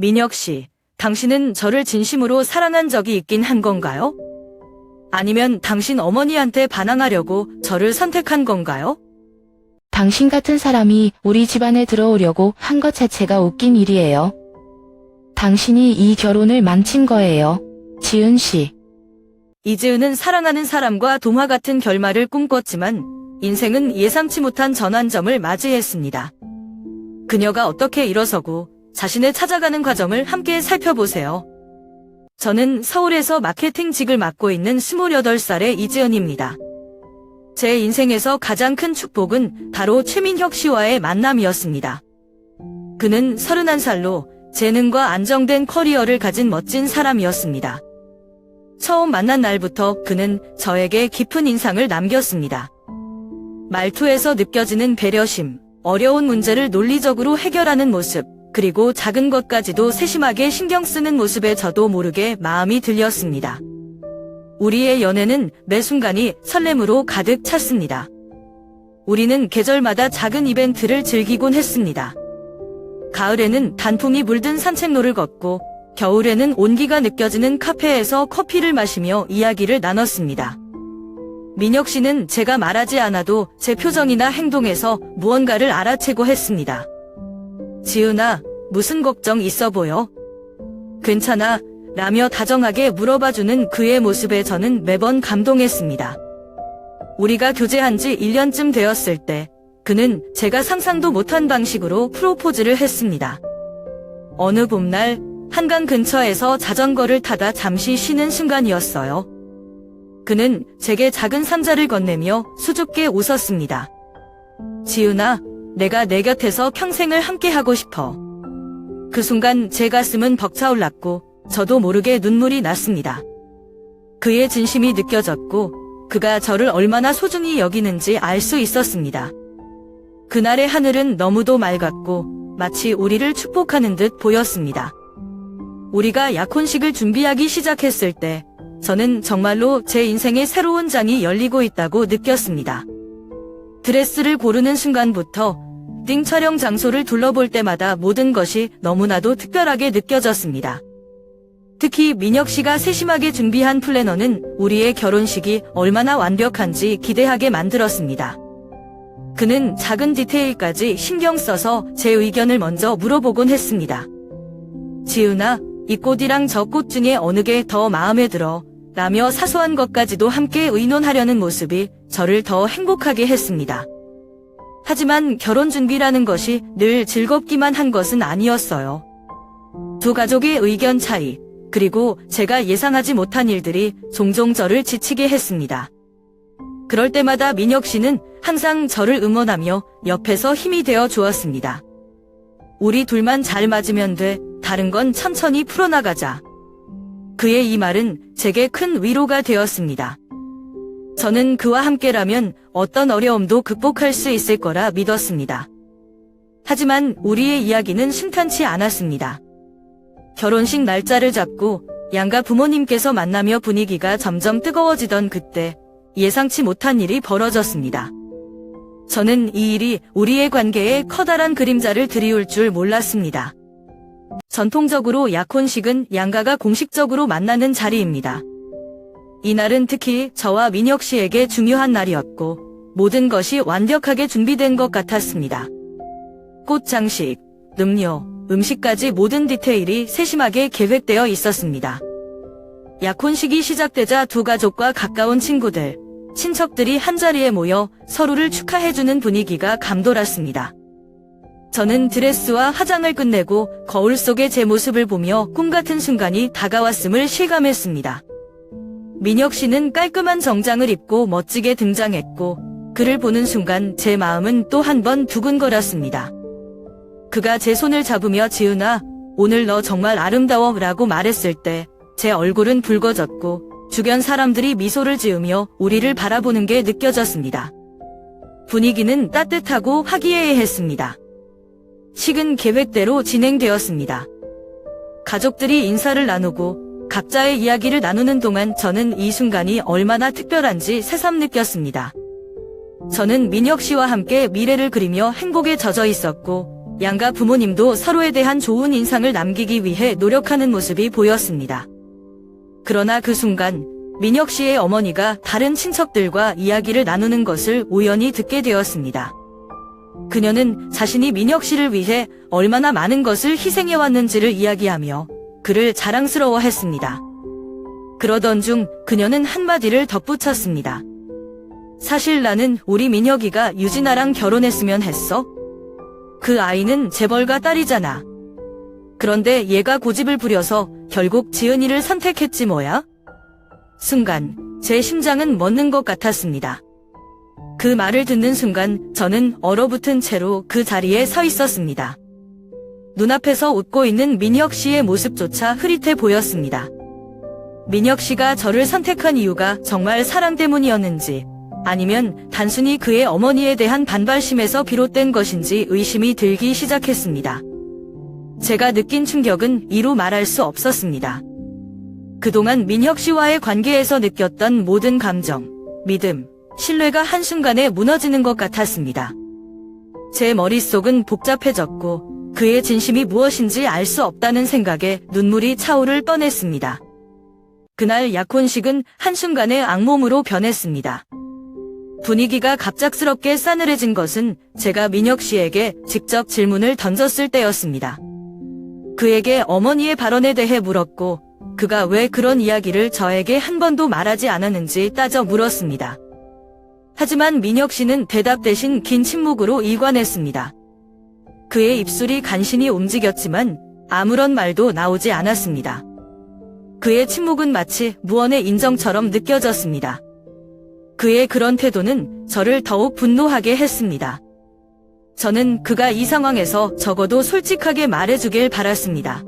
민혁 씨, 당신은 저를 진심으로 사랑한 적이 있긴 한 건가요? 아니면 당신 어머니한테 반항하려고 저를 선택한 건가요? 당신 같은 사람이 우리 집안에 들어오려고 한 것 자체가 웃긴 일이에요. 당신이 이 결혼을 망친 거예요. 지은 씨. 이지은은 사랑하는 사람과 동화 같은 결말을 꿈꿨지만 인생은 예상치 못한 전환점을 맞이했습니다. 그녀가 어떻게 일어서고 자신을 찾아가는 과정을 함께 살펴보세요. 저는 서울에서 마케팅직을 맡고 있는 28살의 이지은입니다. 제 인생에서 가장 큰 축복은 바로 최민혁 씨와의 만남이었습니다. 그는 31살로 재능과 안정된 커리어를 가진 멋진 사람이었습니다. 처음 만난 날부터 그는 저에게 깊은 인상을 남겼습니다. 말투에서 느껴지는 배려심, 어려운 문제를 논리적으로 해결하는 모습, 그리고 작은 것까지도 세심하게 신경 쓰는 모습에 저도 모르게 마음이 들렸습니다. 우리의 연애는 매 순간이 설렘으로 가득 찼습니다. 우리는 계절마다 작은 이벤트를 즐기곤 했습니다. 가을에는 단풍이 물든 산책로를 걷고 겨울에는 온기가 느껴지는 카페에서 커피를 마시며 이야기를 나눴습니다. 민혁 씨는 제가 말하지 않아도 제 표정이나 행동에서 무언가를 알아채고 했습니다. 지은아, 무슨 걱정 있어 보여? 괜찮아, 라며 다정하게 물어봐주는 그의 모습에 저는 매번 감동했습니다. 우리가 교제한 지 1년쯤 되었을 때 그는 제가 상상도 못한 방식으로 프로포즈를 했습니다. 어느 봄날 한강 근처에서 자전거를 타다 잠시 쉬는 순간이었어요. 그는 제게 작은 상자를 건네며 수줍게 웃었습니다. 지은아, 내가 내 곁에서 평생을 함께하고 싶어. 그 순간 제 가슴은 벅차올랐고 저도 모르게 눈물이 났습니다. 그의 진심이 느껴졌고 그가 저를 얼마나 소중히 여기는지 알 수 있었습니다. 그날의 하늘은 너무도 맑았고 마치 우리를 축복하는 듯 보였습니다. 우리가 약혼식을 준비하기 시작했을 때 저는 정말로 제 인생의 새로운 장이 열리고 있다고 느꼈습니다. 드레스를 고르는 순간부터 띵 촬영 장소를 둘러볼 때마다 모든 것이 너무나도 특별하게 느껴졌습니다. 특히 민혁 씨가 세심하게 준비한 플래너는 우리의 결혼식이 얼마나 완벽한지 기대하게 만들었습니다. 그는 작은 디테일까지 신경 써서 제 의견을 먼저 물어보곤 했습니다. 지은아, 이 꽃이랑 저 꽃 중에 어느 게 더 마음에 들어? 라며 사소한 것까지도 함께 의논하려는 모습이 저를 더 행복하게 했습니다. 하지만 결혼 준비라는 것이 늘 즐겁기만 한 것은 아니었어요. 두 가족의 의견 차이, 그리고 제가 예상하지 못한 일들이 종종 저를 지치게 했습니다. 그럴 때마다 민혁 씨는 항상 저를 응원하며 옆에서 힘이 되어 주었습니다. 우리 둘만 잘 맞으면 돼. 다른 건 천천히 풀어나가자. 그의 이 말은 제게 큰 위로가 되었습니다. 저는 그와 함께라면 어떤 어려움도 극복할 수 있을 거라 믿었습니다. 하지만 우리의 이야기는 순탄치 않았습니다. 결혼식 날짜를 잡고 양가 부모님께서 만나며 분위기가 점점 뜨거워지던 그때 예상치 못한 일이 벌어졌습니다. 저는 이 일이 우리의 관계에 커다란 그림자를 드리울 줄 몰랐습니다. 전통적으로 약혼식은 양가가 공식적으로 만나는 자리입니다. 이날은 특히 저와 민혁 씨에게 중요한 날이었고 모든 것이 완벽하게 준비된 것 같았습니다. 꽃 장식, 음료, 음식까지 모든 디테일이 세심하게 계획되어 있었습니다. 약혼식이 시작되자 두 가족과 가까운 친구들, 친척들이 한자리에 모여 서로를 축하해주는 분위기가 감돌았습니다. 저는 드레스와 화장을 끝내고 거울 속의 제 모습을 보며 꿈같은 순간이 다가왔음을 실감했습니다. 민혁 씨는 깔끔한 정장을 입고 멋지게 등장했고 그를 보는 순간 제 마음은 또 한 번 두근거렸습니다. 그가 제 손을 잡으며 지은아, 오늘 너 정말 아름다워 라고 말했을 때 제 얼굴은 붉어졌고 주변 사람들이 미소를 지으며 우리를 바라보는 게 느껴졌습니다. 분위기는 따뜻하고 화기애애했습니다. 식은 계획대로 진행되었습니다. 가족들이 인사를 나누고 각자의 이야기를 나누는 동안 저는 이 순간이 얼마나 특별한지 새삼 느꼈습니다. 저는 민혁 씨와 함께 미래를 그리며 행복에 젖어 있었고 양가 부모님도 서로에 대한 좋은 인상을 남기기 위해 노력하는 모습이 보였습니다. 그러나 그 순간 민혁 씨의 어머니가 다른 친척들과 이야기를 나누는 것을 우연히 듣게 되었습니다. 그녀는 자신이 민혁 씨를 위해 얼마나 많은 것을 희생해왔는지를 이야기하며 그를 자랑스러워했습니다. 그러던 중 그녀는 한마디를 덧붙였습니다. 사실 나는 우리 민혁이가 유진아랑 결혼했으면 했어. 그 아이는 재벌가 딸이잖아. 그런데 얘가 고집을 부려서 결국 지은이를 선택했지 뭐야? 순간 제 심장은 멎는 것 같았습니다. 그 말을 듣는 순간 저는 얼어붙은 채로 그 자리에 서 있었습니다. 눈앞에서 웃고 있는 민혁 씨의 모습조차 흐릿해 보였습니다. 민혁 씨가 저를 선택한 이유가 정말 사랑 때문이었는지 아니면 단순히 그의 어머니에 대한 반발심에서 비롯된 것인지 의심이 들기 시작했습니다. 제가 느낀 충격은 이루 말할 수 없었습니다. 그동안 민혁 씨와의 관계에서 느꼈던 모든 감정, 믿음, 신뢰가 한순간에 무너지는 것 같았습니다. 제 머릿속은 복잡해졌고 그의 진심이 무엇인지 알 수 없다는 생각에 눈물이 차오를 뻔했습니다. 그날 약혼식은 한순간에 악몽으로 변했습니다. 분위기가 갑작스럽게 싸늘해진 것은 제가 민혁 씨에게 직접 질문을 던졌을 때였습니다. 그에게 어머니의 발언에 대해 물었고 그가 왜 그런 이야기를 저에게 한 번도 말하지 않았는지 따져 물었습니다. 하지만 민혁 씨는 대답 대신 긴 침묵으로 일관했습니다. 그의 입술이 간신히 움직였지만 아무런 말도 나오지 않았습니다. 그의 침묵은 마치 무언의 인정처럼 느껴졌습니다. 그의 그런 태도는 저를 더욱 분노하게 했습니다. 저는 그가 이 상황에서 적어도 솔직하게 말해주길 바랐습니다.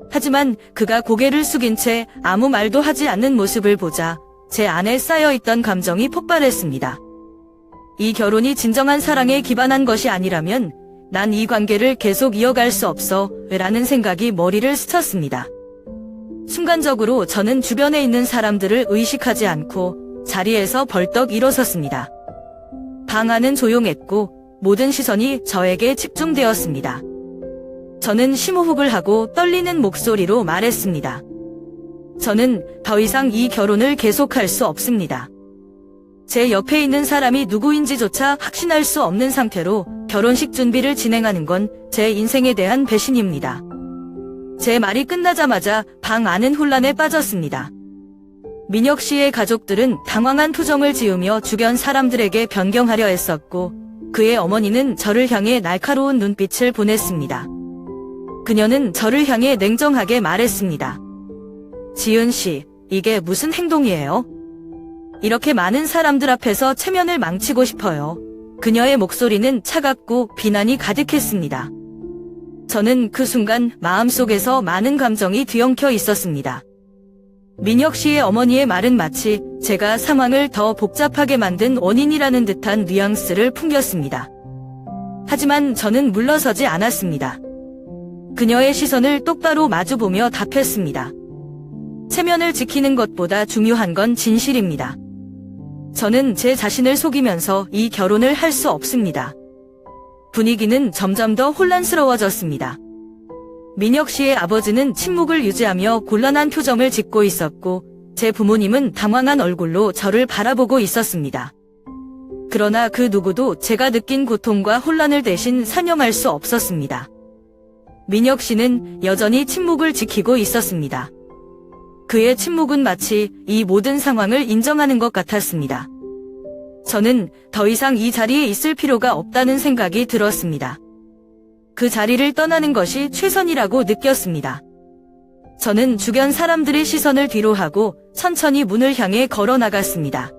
하지만 그가 고개를 숙인 채 아무 말도 하지 않는 모습을 보자 제 안에 쌓여있던 감정이 폭발했습니다. 이 결혼이 진정한 사랑에 기반한 것이 아니라면 난 이 관계를 계속 이어갈 수 없어 라는 생각이 머리를 스쳤습니다. 순간적으로 저는 주변에 있는 사람들을 의식하지 않고 자리에서 벌떡 일어섰습니다. 방 안은 조용했고 모든 시선이 저에게 집중되었습니다. 저는 심호흡을 하고 떨리는 목소리로 말했습니다. 저는 더 이상 이 결혼을 계속할 수 없습니다. 제 옆에 있는 사람이 누구인지조차 확신할 수 없는 상태로 결혼식 준비를 진행하는 건 제 인생에 대한 배신입니다. 제 말이 끝나자마자 방 안은 혼란에 빠졌습니다. 민혁 씨의 가족들은 당황한 표정을 지으며 주변 사람들에게 변경하려 했었고 그의 어머니는 저를 향해 날카로운 눈빛을 보냈습니다. 그녀는 저를 향해 냉정하게 말했습니다. 지은 씨, 이게 무슨 행동이에요? 이렇게 많은 사람들 앞에서 체면을 망치고 싶어요. 그녀의 목소리는 차갑고 비난이 가득했습니다. 저는 그 순간 마음속에서 많은 감정이 뒤엉켜 있었습니다. 민혁 씨의 어머니의 말은 마치 제가 상황을 더 복잡하게 만든 원인이라는 듯한 뉘앙스를 풍겼습니다. 하지만 저는 물러서지 않았습니다. 그녀의 시선을 똑바로 마주보며 답했습니다. 체면을 지키는 것보다 중요한 건 진실입니다. 저는 제 자신을 속이면서 이 결혼을 할 수 없습니다. 분위기는 점점 더 혼란스러워졌습니다. 민혁 씨의 아버지는 침묵을 유지하며 곤란한 표정을 짓고 있었고 제 부모님은 당황한 얼굴로 저를 바라보고 있었습니다. 그러나 그 누구도 제가 느낀 고통과 혼란을 대신 사념할 수 없었습니다. 민혁 씨는 여전히 침묵을 지키고 있었습니다. 그의 침묵은 마치 이 모든 상황을 인정하는 것 같았습니다. 저는 더 이상 이 자리에 있을 필요가 없다는 생각이 들었습니다. 그 자리를 떠나는 것이 최선이라고 느꼈습니다. 저는 주변 사람들의 시선을 뒤로하고 천천히 문을 향해 걸어 나갔습니다.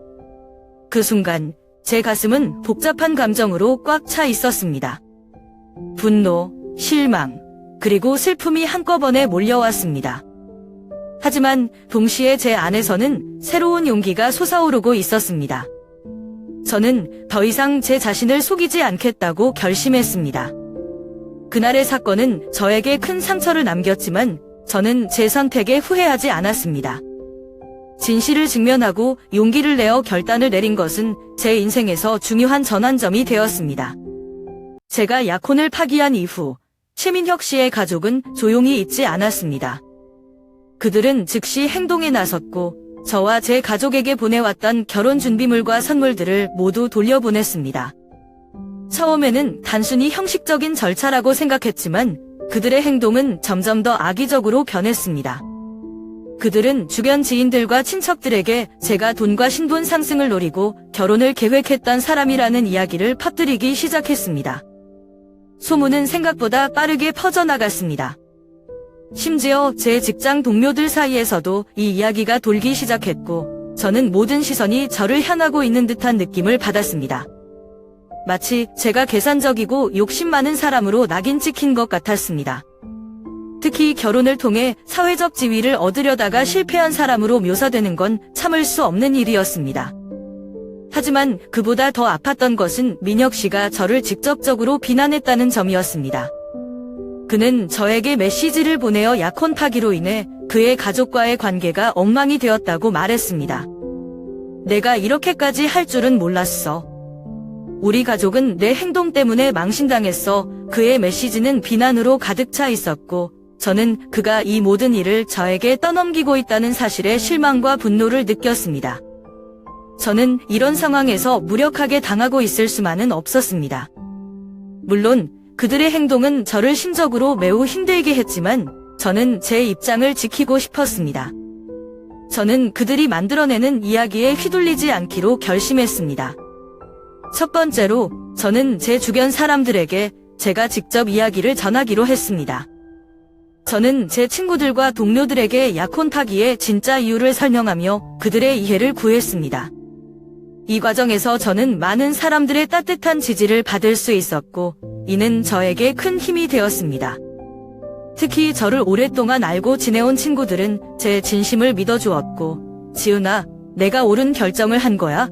그 순간 제 가슴은 복잡한 감정으로 꽉 차 있었습니다. 분노, 실망, 그리고 슬픔이 한꺼번에 몰려왔습니다. 하지만 동시에 제 안에서는 새로운 용기가 솟아오르고 있었습니다. 저는 더 이상 제 자신을 속이지 않겠다고 결심했습니다. 그날의 사건은 저에게 큰 상처를 남겼지만 저는 제 선택에 후회하지 않았습니다. 진실을 직면하고 용기를 내어 결단을 내린 것은 제 인생에서 중요한 전환점이 되었습니다. 제가 약혼을 파기한 이후 최민혁 씨의 가족은 조용히 있지 않았습니다. 그들은 즉시 행동에 나섰고 저와 제 가족에게 보내왔던 결혼 준비물과 선물들을 모두 돌려보냈습니다. 처음에는 단순히 형식적인 절차라고 생각했지만 그들의 행동은 점점 더 악의적으로 변했습니다. 그들은 주변 지인들과 친척들에게 제가 돈과 신분 상승을 노리고 결혼을 계획했던 사람이라는 이야기를 퍼뜨리기 시작했습니다. 소문은 생각보다 빠르게 퍼져나갔습니다. 심지어 제 직장 동료들 사이에서도 이 이야기가 돌기 시작했고 저는 모든 시선이 저를 향하고 있는 듯한 느낌을 받았습니다. 마치 제가 계산적이고 욕심 많은 사람으로 낙인 찍힌 것 같았습니다. 특히 결혼을 통해 사회적 지위를 얻으려다가 실패한 사람으로 묘사되는 건 참을 수 없는 일이었습니다. 하지만 그보다 더 아팠던 것은 민혁 씨가 저를 직접적으로 비난했다는 점이었습니다. 그는 저에게 메시지를 보내어 약혼 파기로 인해 그의 가족과의 관계가 엉망이 되었다고 말했습니다. 내가 이렇게까지 할 줄은 몰랐어. 우리 가족은 내 행동 때문에 망신당했어. 그의 메시지는 비난으로 가득 차 있었고 저는 그가 이 모든 일을 저에게 떠넘기고 있다는 사실에 실망과 분노를 느꼈습니다. 저는 이런 상황에서 무력하게 당하고 있을 수만은 없었습니다. 물론 그들의 행동은 저를 심적으로 매우 힘들게 했지만 저는 제 입장을 지키고 싶었습니다. 저는 그들이 만들어내는 이야기에 휘둘리지 않기로 결심했습니다. 첫 번째로 저는 제 주변 사람들에게 제가 직접 이야기를 전하기로 했습니다. 저는 제 친구들과 동료들에게 약혼 파기의 진짜 이유를 설명하며 그들의 이해를 구했습니다. 이 과정에서 저는 많은 사람들의 따뜻한 지지를 받을 수 있었고 이는 저에게 큰 힘이 되었습니다. 특히 저를 오랫동안 알고 지내온 친구들은 제 진심을 믿어주었고 지은아, 내가 옳은 결정을 한 거야.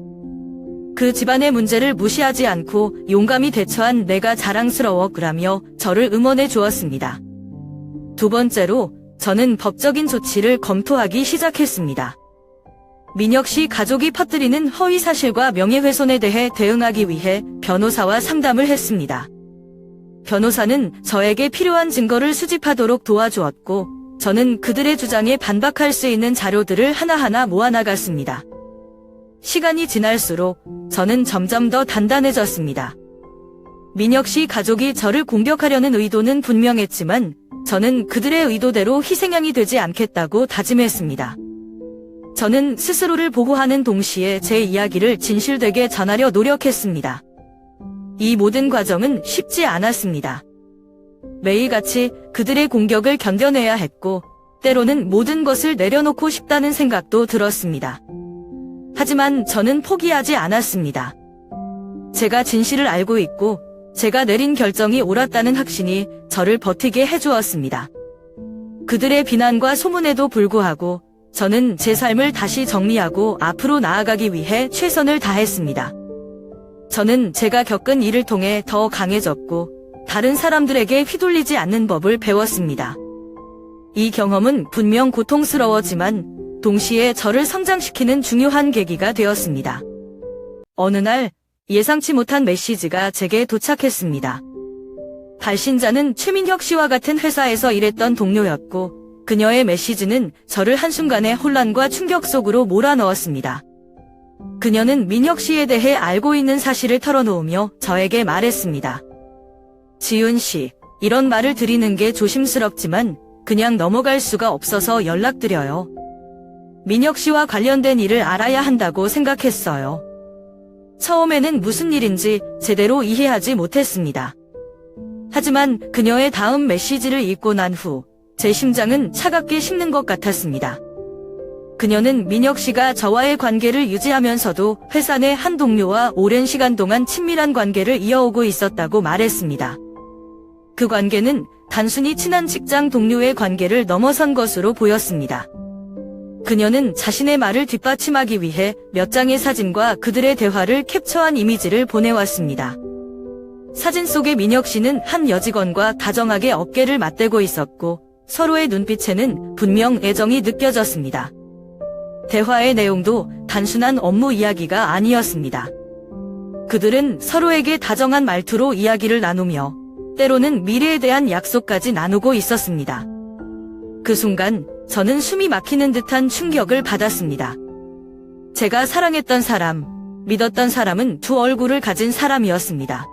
그 집안의 문제를 무시하지 않고 용감히 대처한 내가 자랑스러워 그라며 저를 응원해 주었습니다. 두 번째로 저는 법적인 조치를 검토하기 시작했습니다. 민혁 씨 가족이 퍼뜨리는 허위 사실과 명예훼손에 대해 대응하기 위해 변호사와 상담을 했습니다. 변호사는 저에게 필요한 증거를 수집하도록 도와주었고 저는 그들의 주장에 반박할 수 있는 자료들을 하나하나 모아나갔습니다. 시간이 지날수록 저는 점점 더 단단해졌습니다. 민혁 씨 가족이 저를 공격하려는 의도는 분명했지만 저는 그들의 의도대로 희생양이 되지 않겠다고 다짐했습니다. 저는 스스로를 보호하는 동시에 제 이야기를 진실되게 전하려 노력했습니다. 이 모든 과정은 쉽지 않았습니다. 매일같이 그들의 공격을 견뎌내야 했고 때로는 모든 것을 내려놓고 싶다는 생각도 들었습니다. 하지만 저는 포기하지 않았습니다. 제가 진실을 알고 있고 제가 내린 결정이 옳았다는 확신이 저를 버티게 해주었습니다. 그들의 비난과 소문에도 불구하고 저는 제 삶을 다시 정리하고 앞으로 나아가기 위해 최선을 다했습니다. 저는 제가 겪은 일을 통해 더 강해졌고 다른 사람들에게 휘둘리지 않는 법을 배웠습니다. 이 경험은 분명 고통스러웠지만 동시에 저를 성장시키는 중요한 계기가 되었습니다. 어느 날 예상치 못한 메시지가 제게 도착했습니다. 발신자는 최민혁 씨와 같은 회사에서 일했던 동료였고 그녀의 메시지는 저를 한순간에 혼란과 충격 속으로 몰아넣었습니다. 그녀는 민혁 씨에 대해 알고 있는 사실을 털어놓으며 저에게 말했습니다. 지은 씨, 이런 말을 드리는 게 조심스럽지만 그냥 넘어갈 수가 없어서 연락드려요. 민혁 씨와 관련된 일을 알아야 한다고 생각했어요. 처음에는 무슨 일인지 제대로 이해하지 못했습니다. 하지만 그녀의 다음 메시지를 읽고 난 후 제 심장은 차갑게 식는 것 같았습니다. 그녀는 민혁 씨가 저와의 관계를 유지하면서도 회사 내 한 동료와 오랜 시간 동안 친밀한 관계를 이어오고 있었다고 말했습니다. 그 관계는 단순히 친한 직장 동료의 관계를 넘어선 것으로 보였습니다. 그녀는 자신의 말을 뒷받침하기 위해 몇 장의 사진과 그들의 대화를 캡처한 이미지를 보내왔습니다. 사진 속의 민혁 씨는 한 여직원과 다정하게 어깨를 맞대고 있었고 서로의 눈빛에는 분명 애정이 느껴졌습니다. 대화의 내용도 단순한 업무 이야기가 아니었습니다. 그들은 서로에게 다정한 말투로 이야기를 나누며 때로는 미래에 대한 약속까지 나누고 있었습니다. 그 순간 저는 숨이 막히는 듯한 충격을 받았습니다. 제가 사랑했던 사람, 믿었던 사람은 두 얼굴을 가진 사람이었습니다.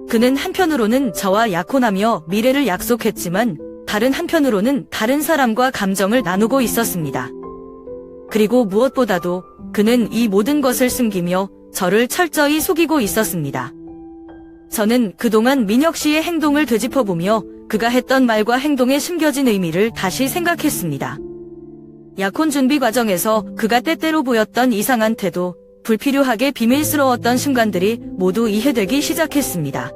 그는 한편으로는 저와 약혼하며 미래를 약속했지만 다른 한편으로는 다른 사람과 감정을 나누고 있었습니다. 그리고 무엇보다도 그는 이 모든 것을 숨기며 저를 철저히 속이고 있었습니다. 저는 그동안 민혁 씨의 행동을 되짚어보며 그가 했던 말과 행동에 숨겨진 의미를 다시 생각했습니다. 약혼 준비 과정에서 그가 때때로 보였던 이상한 태도, 불필요하게 비밀스러웠던 순간들이 모두 이해되기 시작했습니다.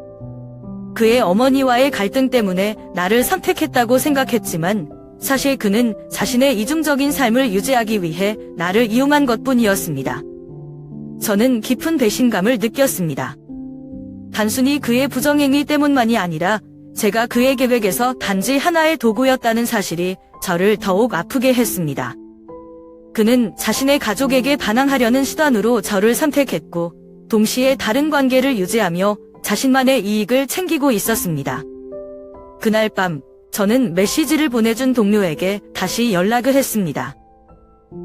그의 어머니와의 갈등 때문에 나를 선택했다고 생각했지만 사실 그는 자신의 이중적인 삶을 유지하기 위해 나를 이용한 것뿐이었습니다. 저는 깊은 배신감을 느꼈습니다. 단순히 그의 부정행위 때문만이 아니라 제가 그의 계획에서 단지 하나의 도구였다는 사실이 저를 더욱 아프게 했습니다. 그는 자신의 가족에게 반항하려는 수단으로 저를 선택했고 동시에 다른 관계를 유지하며 자신만의 이익을 챙기고 있었습니다. 그날 밤 저는 메시지를 보내준 동료에게 다시 연락을 했습니다.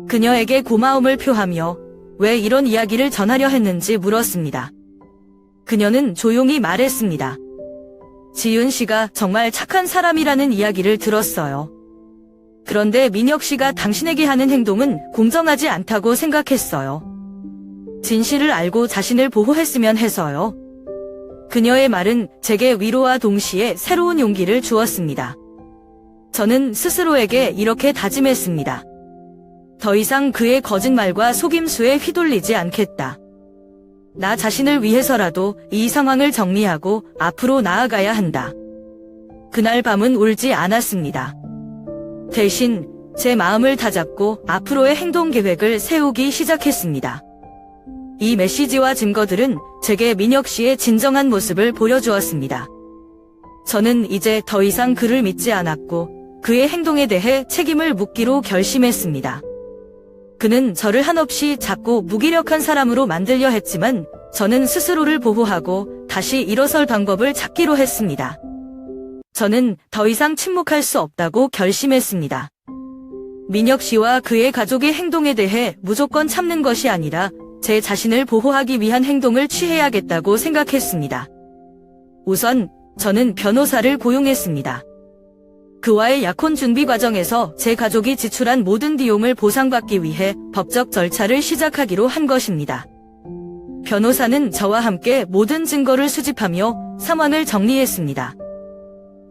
그녀에게 고마움을 표하며 왜 이런 이야기를 전하려 했는지 물었습니다. 그녀는 조용히 말했습니다. 지윤 씨가 정말 착한 사람이라는 이야기를 들었어요. 그런데 민혁 씨가 당신에게 하는 행동은 공정하지 않다고 생각했어요. 진실을 알고 자신을 보호했으면 해서요. 그녀의 말은 제게 위로와 동시에 새로운 용기를 주었습니다. 저는 스스로에게 이렇게 다짐했습니다. 더 이상 그의 거짓말과 속임수에 휘둘리지 않겠다. 나 자신을 위해서라도 이 상황을 정리하고 앞으로 나아가야 한다. 그날 밤은 울지 않았습니다. 대신 제 마음을 다잡고 앞으로의 행동 계획을 세우기 시작했습니다. 이 메시지와 증거들은 제게 민혁 씨의 진정한 모습을 보여주었습니다. 저는 이제 더 이상 그를 믿지 않았고 그의 행동에 대해 책임을 묻기로 결심했습니다. 그는 저를 한없이 작고 무기력한 사람으로 만들려 했지만 저는 스스로를 보호하고 다시 일어설 방법을 찾기로 했습니다. 저는 더 이상 침묵할 수 없다고 결심했습니다. 민혁 씨와 그의 가족의 행동에 대해 무조건 참는 것이 아니라 제 자신을 보호하기 위한 행동을 취해야겠다고 생각했습니다. 우선 저는 변호사를 고용했습니다. 그와의 약혼 준비 과정에서 제 가족이 지출한 모든 비용을 보상받기 위해 법적 절차를 시작하기로 한 것입니다. 변호사는 저와 함께 모든 증거를 수집하며 상황을 정리했습니다.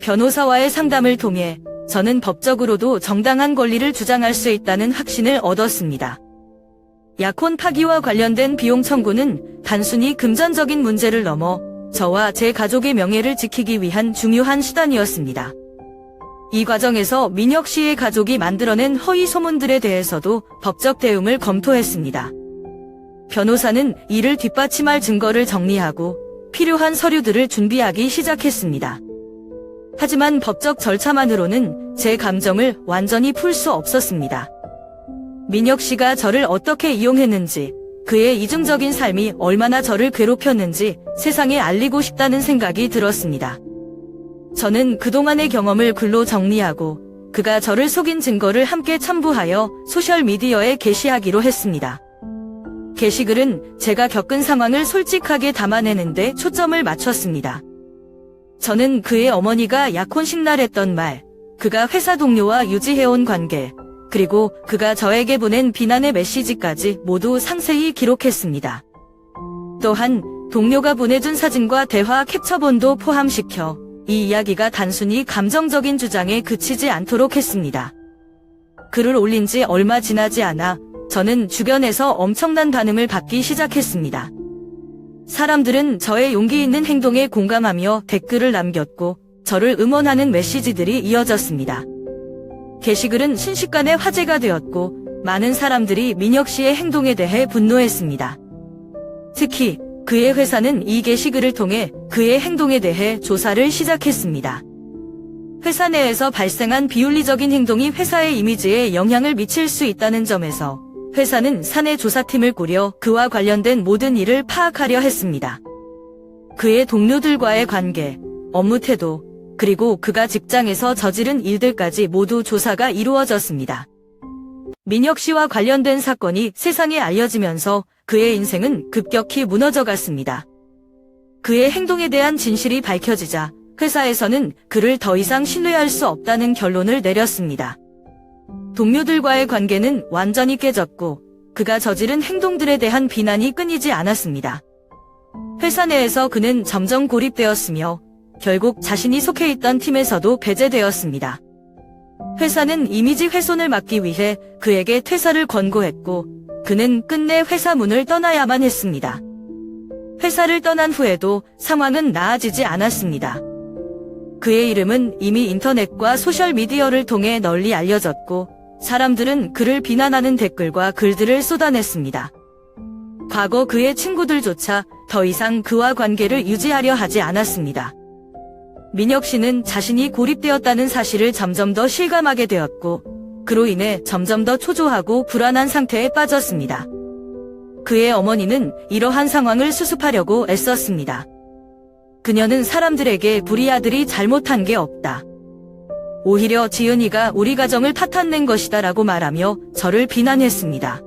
변호사와의 상담을 통해 저는 법적으로도 정당한 권리를 주장할 수 있다는 확신을 얻었습니다. 약혼 파기와 관련된 비용 청구는 단순히 금전적인 문제를 넘어 저와 제 가족의 명예를 지키기 위한 중요한 수단이었습니다. 이 과정에서 민혁 씨의 가족이 만들어낸 허위 소문들에 대해서도 법적 대응을 검토했습니다. 변호사는 이를 뒷받침할 증거를 정리하고 필요한 서류들을 준비하기 시작했습니다. 하지만 법적 절차만으로는 제 감정을 완전히 풀 수 없었습니다. 민혁 씨가 저를 어떻게 이용했는지, 그의 이중적인 삶이 얼마나 저를 괴롭혔는지 세상에 알리고 싶다는 생각이 들었습니다. 저는 그동안의 경험을 글로 정리하고 그가 저를 속인 증거를 함께 첨부하여 소셜미디어에 게시하기로 했습니다. 게시글은 제가 겪은 상황을 솔직하게 담아내는데 초점을 맞췄습니다. 저는 그의 어머니가 약혼식 날 했던 말, 그가 회사 동료와 유지해온 관계, 그리고 그가 저에게 보낸 비난의 메시지까지 모두 상세히 기록했습니다. 또한 동료가 보내준 사진과 대화 캡처본도 포함시켜 이 이야기가 단순히 감정적인 주장에 그치지 않도록 했습니다. 글을 올린 지 얼마 지나지 않아 저는 주변에서 엄청난 반응을 받기 시작했습니다. 사람들은 저의 용기 있는 행동에 공감하며 댓글을 남겼고 저를 응원하는 메시지들이 이어졌습니다. 게시글은 순식간에 화제가 되었고 많은 사람들이 민혁 씨의 행동에 대해 분노했습니다. 특히 그의 회사는 이 게시글을 통해 그의 행동에 대해 조사를 시작했습니다. 회사 내에서 발생한 비윤리적인 행동이 회사의 이미지에 영향을 미칠 수 있다는 점에서 회사는 사내 조사팀을 꾸려 그와 관련된 모든 일을 파악하려 했습니다. 그의 동료들과의 관계, 업무 태도, 그리고 그가 직장에서 저지른 일들까지 모두 조사가 이루어졌습니다. 민혁 씨와 관련된 사건이 세상에 알려지면서 그의 인생은 급격히 무너져갔습니다. 그의 행동에 대한 진실이 밝혀지자 회사에서는 그를 더 이상 신뢰할 수 없다는 결론을 내렸습니다. 동료들과의 관계는 완전히 깨졌고 그가 저지른 행동들에 대한 비난이 끊이지 않았습니다. 회사 내에서 그는 점점 고립되었으며 결국 자신이 속해 있던 팀에서도 배제되었습니다. 회사는 이미지 훼손을 막기 위해 그에게 퇴사를 권고했고 그는 끝내 회사 문을 떠나야만 했습니다. 회사를 떠난 후에도 상황은 나아지지 않았습니다. 그의 이름은 이미 인터넷과 소셜미디어를 통해 널리 알려졌고 사람들은 그를 비난하는 댓글과 글들을 쏟아냈습니다. 과거 그의 친구들조차 더 이상 그와 관계를 유지하려 하지 않았습니다. 민혁 씨는 자신이 고립되었다는 사실을 점점 더 실감하게 되었고 그로 인해 점점 더 초조하고 불안한 상태에 빠졌습니다. 그의 어머니는 이러한 상황을 수습하려고 애썼습니다. 그녀는 사람들에게 우리 아들이 잘못한 게 없다. 오히려 지은이가 우리 가정을 파탄낸 것이다 라고 말하며 저를 비난했습니다.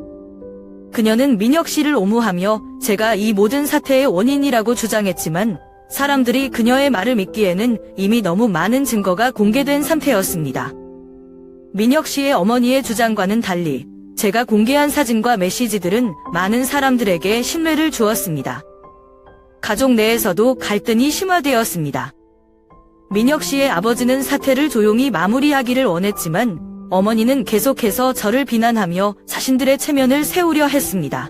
그녀는 민혁 씨를 옹호하며 제가 이 모든 사태의 원인이라고 주장했지만 사람들이 그녀의 말을 믿기에는 이미 너무 많은 증거가 공개된 상태였습니다. 민혁 씨의 어머니의 주장과는 달리 제가 공개한 사진과 메시지들은 많은 사람들에게 신뢰를 주었습니다. 가족 내에서도 갈등이 심화되었습니다. 민혁 씨의 아버지는 사태를 조용히 마무리하기를 원했지만 어머니는 계속해서 저를 비난하며 자신들의 체면을 세우려 했습니다.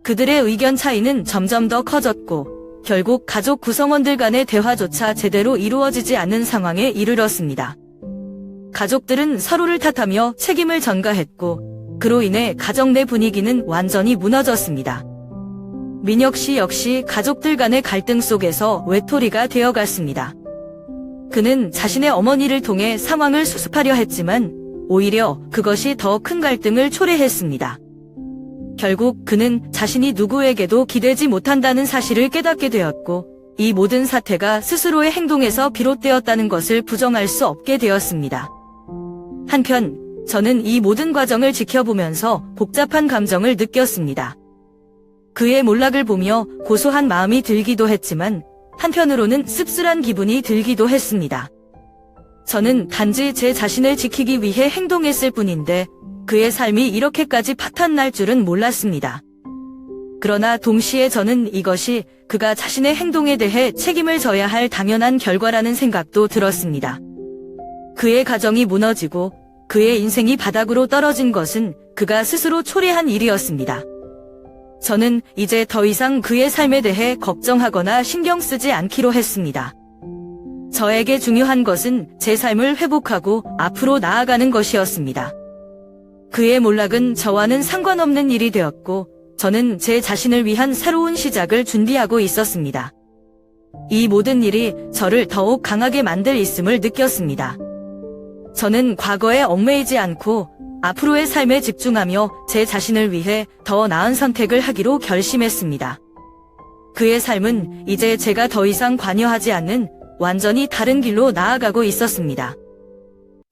그들의 의견 차이는 점점 더 커졌고 결국 가족 구성원들 간의 대화조차 제대로 이루어지지 않는 상황에 이르렀습니다. 가족들은 서로를 탓하며 책임을 전가했고 그로 인해 가정 내 분위기는 완전히 무너졌습니다. 민혁 씨 역시 가족들 간의 갈등 속에서 외톨이가 되어갔습니다. 그는 자신의 어머니를 통해 상황을 수습하려 했지만 오히려 그것이 더 큰 갈등을 초래했습니다. 결국 그는 자신이 누구에게도 기대지 못한다는 사실을 깨닫게 되었고 이 모든 사태가 스스로의 행동에서 비롯되었다는 것을 부정할 수 없게 되었습니다. 한편 저는 이 모든 과정을 지켜보면서 복잡한 감정을 느꼈습니다. 그의 몰락을 보며 고소한 마음이 들기도 했지만 한편으로는 씁쓸한 기분이 들기도 했습니다. 저는 단지 제 자신을 지키기 위해 행동했을 뿐인데 그의 삶이 이렇게까지 파탄날 줄은 몰랐습니다. 그러나 동시에 저는 이것이 그가 자신의 행동에 대해 책임을 져야 할 당연한 결과라는 생각도 들었습니다. 그의 가정이 무너지고 그의 인생이 바닥으로 떨어진 것은 그가 스스로 초래한 일이었습니다. 저는 이제 더 이상 그의 삶에 대해 걱정하거나 신경 쓰지 않기로 했습니다. 저에게 중요한 것은 제 삶을 회복하고 앞으로 나아가는 것이었습니다. 그의 몰락은 저와는 상관없는 일이 되었고 저는 제 자신을 위한 새로운 시작을 준비하고 있었습니다. 이 모든 일이 저를 더욱 강하게 만들 있음을 느꼈습니다. 저는 과거에 얽매이지 않고 앞으로의 삶에 집중하며 제 자신을 위해 더 나은 선택을 하기로 결심했습니다. 그의 삶은 이제 제가 더 이상 관여하지 않는 완전히 다른 길로 나아가고 있었습니다.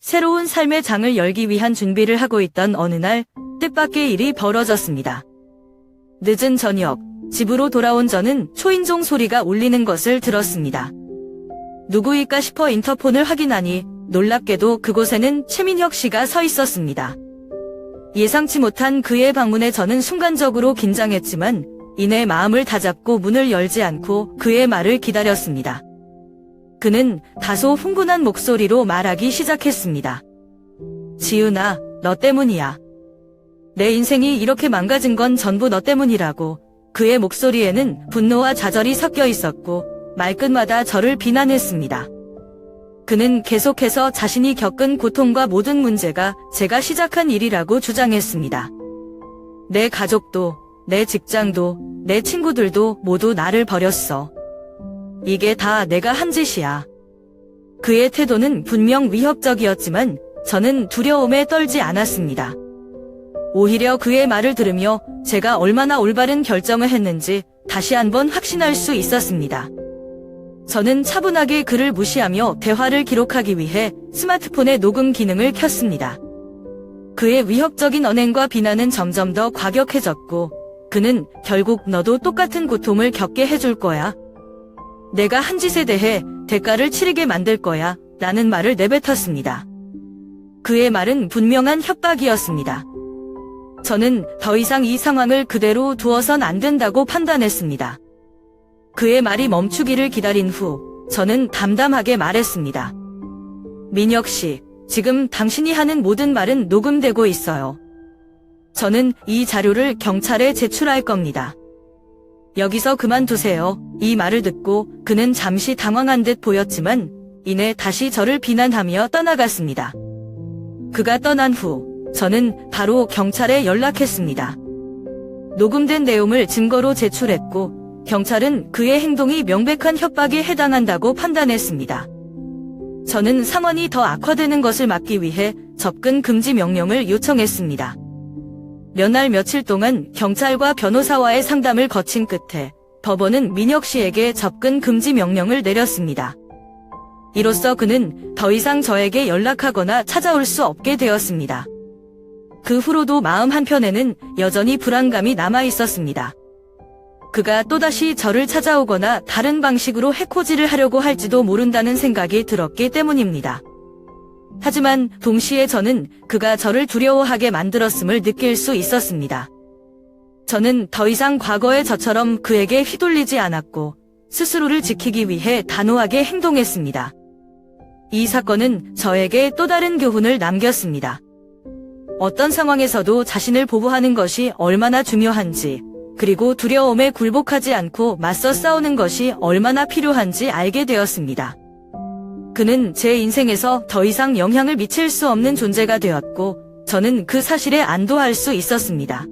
새로운 삶의 장을 열기 위한 준비를 하고 있던 어느 날 뜻밖의 일이 벌어졌습니다. 늦은 저녁, 집으로 돌아온 저는 초인종 소리가 울리는 것을 들었습니다. 누구일까 싶어 인터폰을 확인하니 놀랍게도 그곳에는 최민혁 씨가 서 있었습니다. 예상치 못한 그의 방문에 저는 순간적으로 긴장했지만 이내 마음을 다잡고 문을 열지 않고 그의 말을 기다렸습니다. 그는 다소 흥분한 목소리로 말하기 시작했습니다. 지은아, 너 때문이야. 내 인생이 이렇게 망가진 건 전부 너 때문이라고. 그의 목소리에는 분노와 좌절이 섞여 있었고 말끝마다 저를 비난했습니다. 그는 계속해서 자신이 겪은 고통과 모든 문제가 제가 시작한 일이라고 주장했습니다. 내 가족도, 내 직장도, 내 친구들도 모두 나를 버렸어. 이게 다 내가 한 짓이야. 그의 태도는 분명 위협적이었지만 저는 두려움에 떨지 않았습니다. 오히려 그의 말을 들으며 제가 얼마나 올바른 결정을 했는지 다시 한번 확신할 수 있었습니다. 저는 차분하게 그를 무시하며 대화를 기록하기 위해 스마트폰의 녹음 기능을 켰습니다. 그의 위협적인 언행과 비난은 점점 더 과격해졌고 그는 결국 너도 똑같은 고통을 겪게 해줄 거야. 내가 한 짓에 대해 대가를 치르게 만들 거야 라는 말을 내뱉었습니다. 그의 말은 분명한 협박이었습니다. 저는 더 이상 이 상황을 그대로 두어선 안 된다고 판단했습니다. 그의 말이 멈추기를 기다린 후 저는 담담하게 말했습니다. 민혁 씨, 지금 당신이 하는 모든 말은 녹음되고 있어요. 저는 이 자료를 경찰에 제출할 겁니다. 여기서 그만두세요. 이 말을 듣고 그는 잠시 당황한 듯 보였지만 이내 다시 저를 비난하며 떠나갔습니다. 그가 떠난 후 저는 바로 경찰에 연락했습니다. 녹음된 내용을 증거로 제출했고 경찰은 그의 행동이 명백한 협박에 해당한다고 판단했습니다. 저는 상황이 더 악화되는 것을 막기 위해 접근 금지 명령을 요청했습니다. 몇 날 며칠 동안 경찰과 변호사와의 상담을 거친 끝에 법원은 민혁 씨에게 접근 금지 명령을 내렸습니다. 이로써 그는 더 이상 저에게 연락하거나 찾아올 수 없게 되었습니다. 그 후로도 마음 한편에는 여전히 불안감이 남아 있었습니다. 그가 또다시 저를 찾아오거나 다른 방식으로 해코지를 하려고 할지도 모른다는 생각이 들었기 때문입니다. 하지만 동시에 저는 그가 저를 두려워하게 만들었음을 느낄 수 있었습니다. 저는 더 이상 과거의 저처럼 그에게 휘둘리지 않았고 스스로를 지키기 위해 단호하게 행동했습니다. 이 사건은 저에게 또 다른 교훈을 남겼습니다. 어떤 상황에서도 자신을 보호하는 것이 얼마나 중요한지, 그리고 두려움에 굴복하지 않고 맞서 싸우는 것이 얼마나 필요한지 알게 되었습니다. 그는 제 인생에서 더 이상 영향을 미칠 수 없는 존재가 되었고, 저는 그 사실에 안도할 수 있었습니다.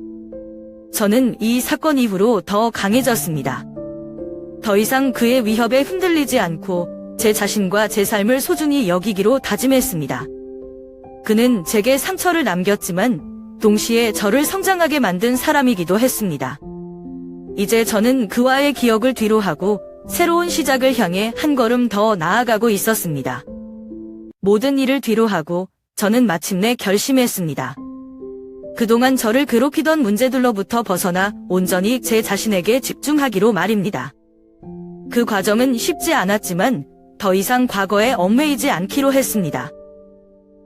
저는 이 사건 이후로 더 강해졌습니다. 더 이상 그의 위협에 흔들리지 않고 제 자신과 제 삶을 소중히 여기기로 다짐했습니다. 그는 제게 상처를 남겼지만 동시에 저를 성장하게 만든 사람이기도 했습니다. 이제 저는 그와의 기억을 뒤로하고 새로운 시작을 향해 한 걸음 더 나아가고 있었습니다. 모든 일을 뒤로하고 저는 마침내 결심했습니다. 그동안 저를 괴롭히던 문제들로부터 벗어나 온전히 제 자신에게 집중하기로 말입니다. 그 과정은 쉽지 않았지만 더 이상 과거에 얽매이지 않기로 했습니다.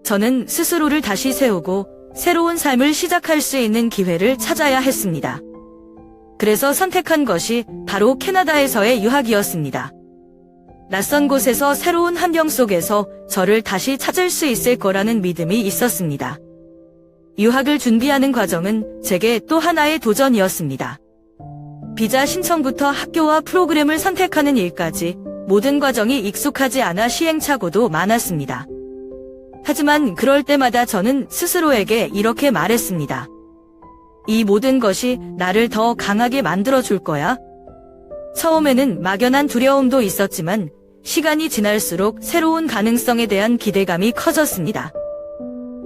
저는 스스로를 다시 세우고 새로운 삶을 시작할 수 있는 기회를 찾아야 했습니다. 그래서 선택한 것이 바로 캐나다에서의 유학이었습니다. 낯선 곳에서 새로운 환경 속에서 저를 다시 찾을 수 있을 거라는 믿음이 있었습니다. 유학을 준비하는 과정은 제게 또 하나의 도전이었습니다. 비자 신청부터 학교와 프로그램을 선택하는 일까지 모든 과정이 익숙하지 않아 시행착오도 많았습니다. 하지만 그럴 때마다 저는 스스로에게 이렇게 말했습니다. 이 모든 것이 나를 더 강하게 만들어줄 거야. 처음에는 막연한 두려움도 있었지만 시간이 지날수록 새로운 가능성에 대한 기대감이 커졌습니다.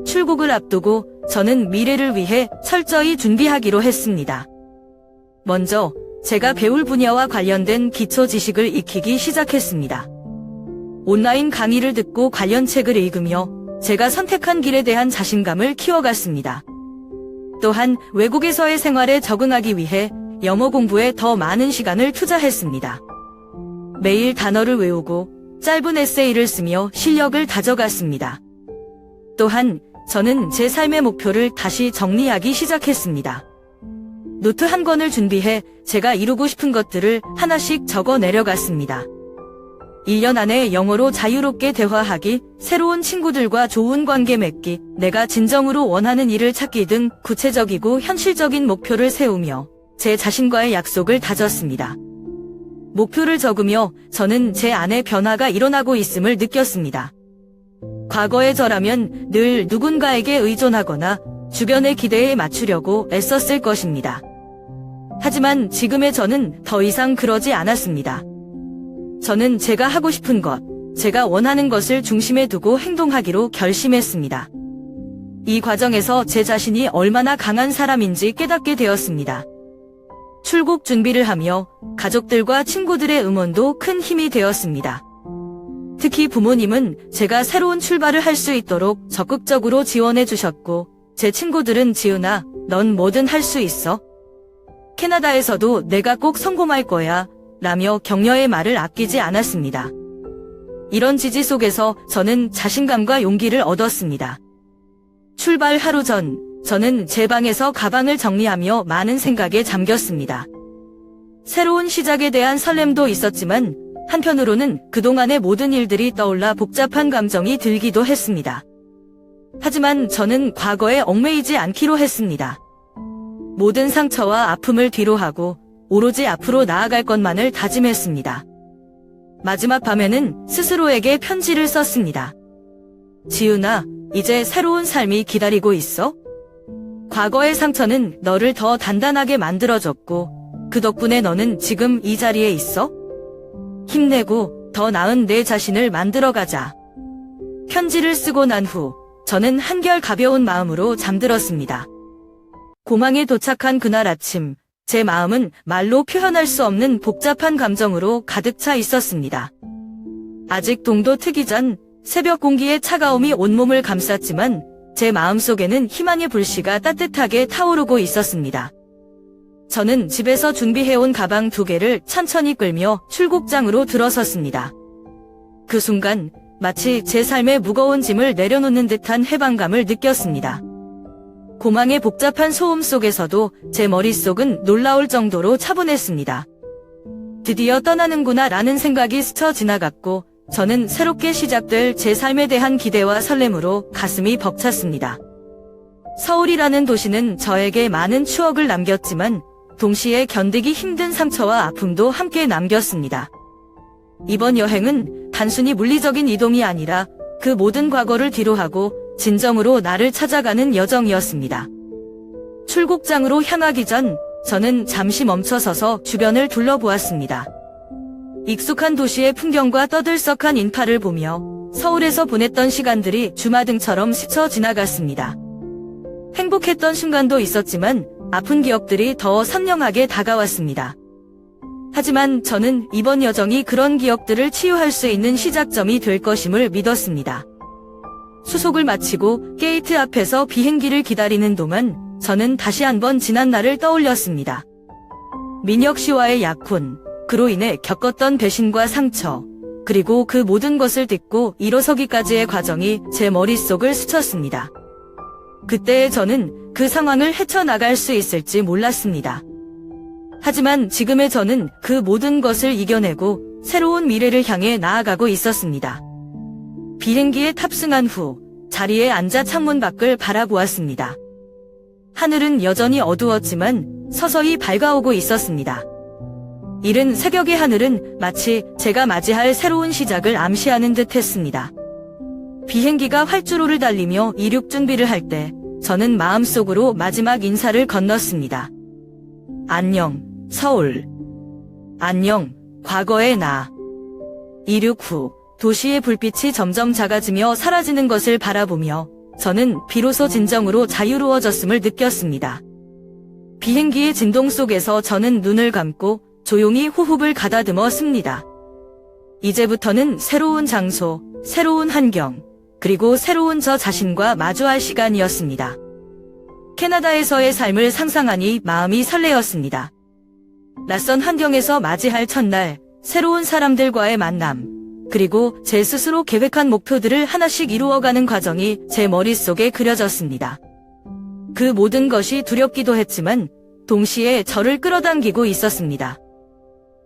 출국을 앞두고 저는 미래를 위해 철저히 준비하기로 했습니다. 먼저 제가 배울 분야와 관련된 기초 지식을 익히기 시작했습니다. 온라인 강의를 듣고 관련 책을 읽으며 제가 선택한 길에 대한 자신감을 키워갔습니다. 또한 외국에서의 생활에 적응하기 위해 영어 공부에 더 많은 시간을 투자했습니다. 매일 단어를 외우고 짧은 에세이를 쓰며 실력을 다져갔습니다. 또한 저는 제 삶의 목표를 다시 정리하기 시작했습니다. 노트 한 권을 준비해 제가 이루고 싶은 것들을 하나씩 적어 내려갔습니다. 1년 안에 영어로 자유롭게 대화하기, 새로운 친구들과 좋은 관계 맺기, 내가 진정으로 원하는 일을 찾기 등 구체적이고 현실적인 목표를 세우며 제 자신과의 약속을 다졌습니다. 목표를 적으며 저는 제 안에 변화가 일어나고 있음을 느꼈습니다. 과거의 저라면 늘 누군가에게 의존하거나 주변의 기대에 맞추려고 애썼을 것입니다. 하지만 지금의 저는 더 이상 그러지 않았습니다. 저는 제가 하고 싶은 것, 제가 원하는 것을 중심에 두고 행동하기로 결심했습니다. 이 과정에서 제 자신이 얼마나 강한 사람인지 깨닫게 되었습니다. 출국 준비를 하며 가족들과 친구들의 응원도 큰 힘이 되었습니다. 특히 부모님은 제가 새로운 출발을 할 수 있도록 적극적으로 지원해 주셨고, 제 친구들은 지은아, 넌 뭐든 할 수 있어. 캐나다에서도 내가 꼭 성공할 거야, 라며 격려의 말을 아끼지 않았습니다. 이런 지지 속에서 저는 자신감과 용기를 얻었습니다. 출발 하루 전, 저는 제 방에서 가방을 정리하며 많은 생각에 잠겼습니다. 새로운 시작에 대한 설렘도 있었지만 한편으로는 그동안의 모든 일들이 떠올라 복잡한 감정이 들기도 했습니다. 하지만 저는 과거에 얽매이지 않기로 했습니다. 모든 상처와 아픔을 뒤로하고 오로지 앞으로 나아갈 것만을 다짐했습니다. 마지막 밤에는 스스로에게 편지를 썼습니다. 지은아, 이제 새로운 삶이 기다리고 있어? 과거의 상처는 너를 더 단단하게 만들어줬고, 그 덕분에 너는 지금 이 자리에 있어? 힘내고 더 나은 내 자신을 만들어가자. 편지를 쓰고 난 후, 저는 한결 가벼운 마음으로 잠들었습니다. 공항에 도착한 그날 아침, 제 마음은 말로 표현할 수 없는 복잡한 감정으로 가득 차 있었습니다. 아직 동도 트기 전 새벽 공기의 차가움이 온몸을 감쌌지만 제 마음속에는 희망의 불씨가 따뜻하게 타오르고 있었습니다. 저는 집에서 준비해온 가방 2개를 천천히 끌며 출국장으로 들어섰습니다. 그 순간 마치 제 삶의 무거운 짐을 내려놓는 듯한 해방감을 느꼈습니다. 공항의 복잡한 소음 속에서도 제 머릿속은 놀라울 정도로 차분했습니다. 드디어 떠나는구나 라는 생각이 스쳐 지나갔고, 저는 새롭게 시작될 제 삶에 대한 기대와 설렘으로 가슴이 벅찼습니다. 서울이라는 도시는 저에게 많은 추억을 남겼지만 동시에 견디기 힘든 상처와 아픔도 함께 남겼습니다. 이번 여행은 단순히 물리적인 이동이 아니라 그 모든 과거를 뒤로하고 진정으로 나를 찾아가는 여정이었습니다. 출국장으로 향하기 전 저는 잠시 멈춰서서 주변을 둘러보았습니다. 익숙한 도시의 풍경과 떠들썩한 인파를 보며 서울에서 보냈던 시간들이 주마등처럼 스쳐 지나갔습니다. 행복했던 순간도 있었지만 아픈 기억들이 더 선명하게 다가왔습니다. 하지만 저는 이번 여정이 그런 기억들을 치유할 수 있는 시작점이 될 것임을 믿었습니다. 수속을 마치고 게이트 앞에서 비행기를 기다리는 동안 저는 다시 한번 지난 날을 떠올렸습니다. 민혁 씨와의 약혼, 그로 인해 겪었던 배신과 상처, 그리고 그 모든 것을 딛고 일어서기까지의 과정이 제 머릿속을 스쳤습니다. 그때의 저는 그 상황을 헤쳐나갈 수 있을지 몰랐습니다. 하지만 지금의 저는 그 모든 것을 이겨내고 새로운 미래를 향해 나아가고 있었습니다. 비행기에 탑승한 후 자리에 앉아 창문 밖을 바라보았습니다. 하늘은 여전히 어두웠지만 서서히 밝아오고 있었습니다. 이른 새벽의 하늘은 마치 제가 맞이할 새로운 시작을 암시하는 듯 했습니다. 비행기가 활주로를 달리며 이륙 준비를 할 때 저는 마음속으로 마지막 인사를 건넜습니다. 안녕, 서울. 안녕, 과거의 나. 이륙 후 도시의 불빛이 점점 작아지며 사라지는 것을 바라보며 저는 비로소 진정으로 자유로워졌음을 느꼈습니다. 비행기의 진동 속에서 저는 눈을 감고 조용히 호흡을 가다듬어 씁니다. 이제부터는 새로운 장소, 새로운 환경, 그리고 새로운 저 자신과 마주할 시간이었습니다. 캐나다에서의 삶을 상상하니 마음이 설레었습니다. 낯선 환경에서 맞이할 첫날, 새로운 사람들과의 만남, 그리고 제 스스로 계획한 목표들을 하나씩 이루어가는 과정이 제 머릿속에 그려졌습니다. 그 모든 것이 두렵기도 했지만 동시에 저를 끌어당기고 있었습니다.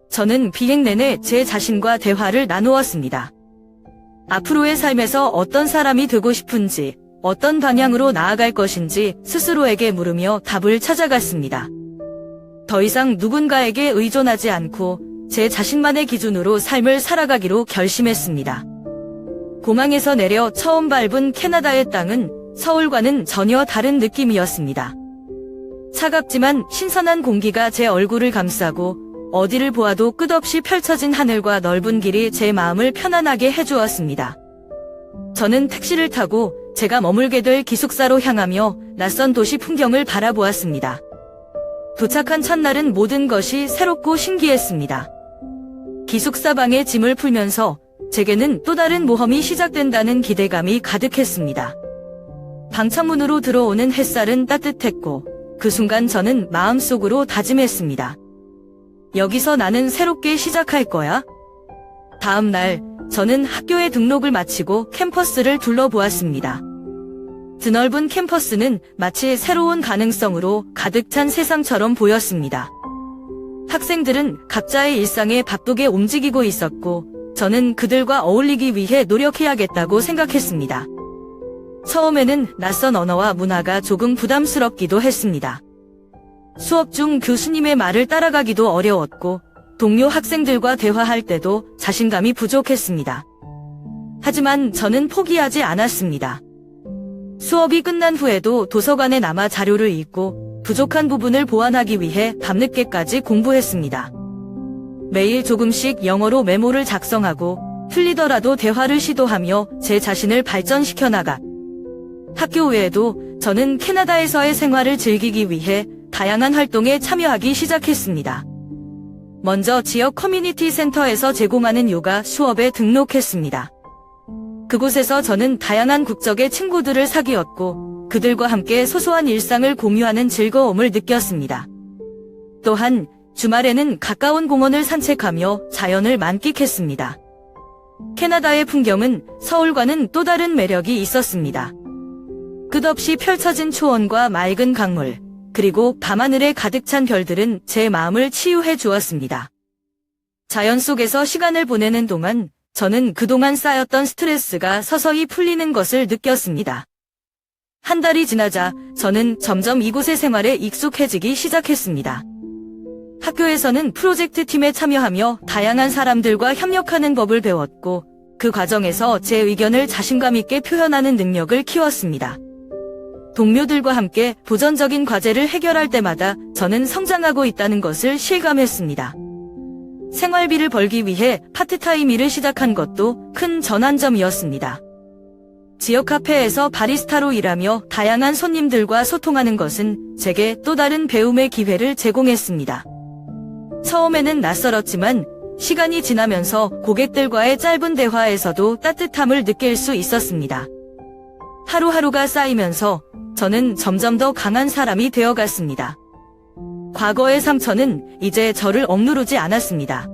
저는 비행 내내 제 자신과 대화를 나누었습니다. 앞으로의 삶에서 어떤 사람이 되고 싶은지, 어떤 방향으로 나아갈 것인지 스스로에게 물으며 답을 찾아갔습니다. 더 이상 누군가에게 의존하지 않고 제 자신만의 기준으로 삶을 살아가기로 결심했습니다. 공항에서 내려 처음 밟은 캐나다의 땅은 서울과는 전혀 다른 느낌이었습니다. 차갑지만 신선한 공기가 제 얼굴을 감싸고 어디를 보아도 끝없이 펼쳐진 하늘과 넓은 길이 제 마음을 편안하게 해주었습니다. 저는 택시를 타고 제가 머물게 될 기숙사로 향하며 낯선 도시 풍경을 바라보았습니다. 도착한 첫날은 모든 것이 새롭고 신기했습니다. 기숙사 방에 짐을 풀면서 제게는 또 다른 모험이 시작된다는 기대감이 가득했습니다. 방창문으로 들어오는 햇살은 따뜻했고 그 순간 저는 마음속으로 다짐했습니다. 여기서 나는 새롭게 시작할 거야. 다음 날 저는 학교에 등록을 마치고 캠퍼스를 둘러보았습니다. 드넓은 캠퍼스는 마치 새로운 가능성으로 가득 찬 세상처럼 보였습니다. 학생들은 각자의 일상에 바쁘게 움직이고 있었고 저는 그들과 어울리기 위해 노력해야겠다고 생각했습니다. 처음에는 낯선 언어와 문화가 조금 부담스럽기도 했습니다. 수업 중 교수님의 말을 따라가기도 어려웠고 동료 학생들과 대화할 때도 자신감이 부족했습니다. 하지만 저는 포기하지 않았습니다. 수업이 끝난 후에도 도서관에 남아 자료를 읽고 부족한 부분을 보완하기 위해 밤늦게까지 공부했습니다. 매일 조금씩 영어로 메모를 작성하고 틀리더라도 대화를 시도하며 제 자신을 발전시켜 나가. 학교 외에도 저는 캐나다에서의 생활을 즐기기 위해 다양한 활동에 참여하기 시작했습니다. 먼저 지역 커뮤니티 센터에서 제공하는 요가 수업에 등록했습니다. 그곳에서 저는 다양한 국적의 친구들을 사귀었고 그들과 함께 소소한 일상을 공유하는 즐거움을 느꼈습니다. 또한 주말에는 가까운 공원을 산책하며 자연을 만끽했습니다. 캐나다의 풍경은 서울과는 또 다른 매력이 있었습니다. 끝없이 펼쳐진 초원과 맑은 강물, 그리고 밤하늘에 가득 찬 별들은 제 마음을 치유해 주었습니다. 자연 속에서 시간을 보내는 동안 저는 그동안 쌓였던 스트레스가 서서히 풀리는 것을 느꼈습니다. 한 달이 지나자 저는 점점 이곳의 생활에 익숙해지기 시작했습니다. 학교에서는 프로젝트 팀에 참여하며 다양한 사람들과 협력하는 법을 배웠고 그 과정에서 제 의견을 자신감 있게 표현하는 능력을 키웠습니다. 동료들과 함께 도전적인 과제를 해결할 때마다 저는 성장하고 있다는 것을 실감했습니다. 생활비를 벌기 위해 파트타임 일을 시작한 것도 큰 전환점이었습니다. 지역 카페에서 바리스타로 일하며 다양한 손님들과 소통하는 것은 제게 또 다른 배움의 기회를 제공했습니다. 처음에는 낯설었지만 시간이 지나면서 고객들과의 짧은 대화에서도 따뜻함을 느낄 수 있었습니다. 하루하루가 쌓이면서 저는 점점 더 강한 사람이 되어갔습니다. 과거의 상처는 이제 저를 억누르지 않았습니다.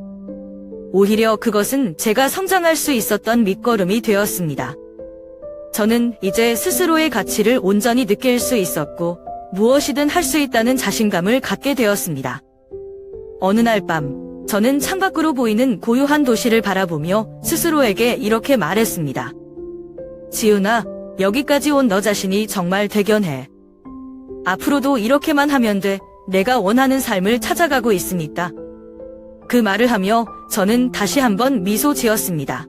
오히려 그것은 제가 성장할 수 있었던 밑거름이 되었습니다. 저는 이제 스스로의 가치를 온전히 느낄 수 있었고 무엇이든 할 수 있다는 자신감을 갖게 되었습니다. 어느 날 밤, 저는 창밖으로 보이는 고요한 도시를 바라보며 스스로에게 이렇게 말했습니다. 지은아, 여기까지 온 너 자신이 정말 대견해. 앞으로도 이렇게만 하면 돼. 내가 원하는 삶을 찾아가고 있으니까. 그 말을 하며 저는 다시 한번 미소 지었습니다.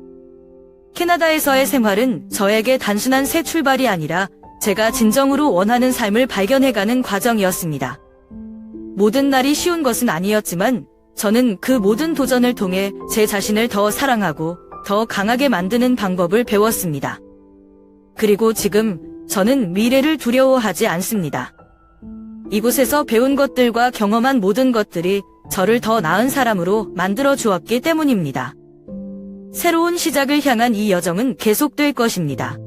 캐나다에서의 생활은 저에게 단순한 새 출발이 아니라 제가 진정으로 원하는 삶을 발견해가는 과정이었습니다. 모든 날이 쉬운 것은 아니었지만 저는 그 모든 도전을 통해 제 자신을 더 사랑하고 더 강하게 만드는 방법을 배웠습니다. 그리고 지금 저는 미래를 두려워하지 않습니다. 이곳에서 배운 것들과 경험한 모든 것들이 저를 더 나은 사람으로 만들어 주었기 때문입니다. 새로운 시작을 향한 이 여정은 계속될 것입니다.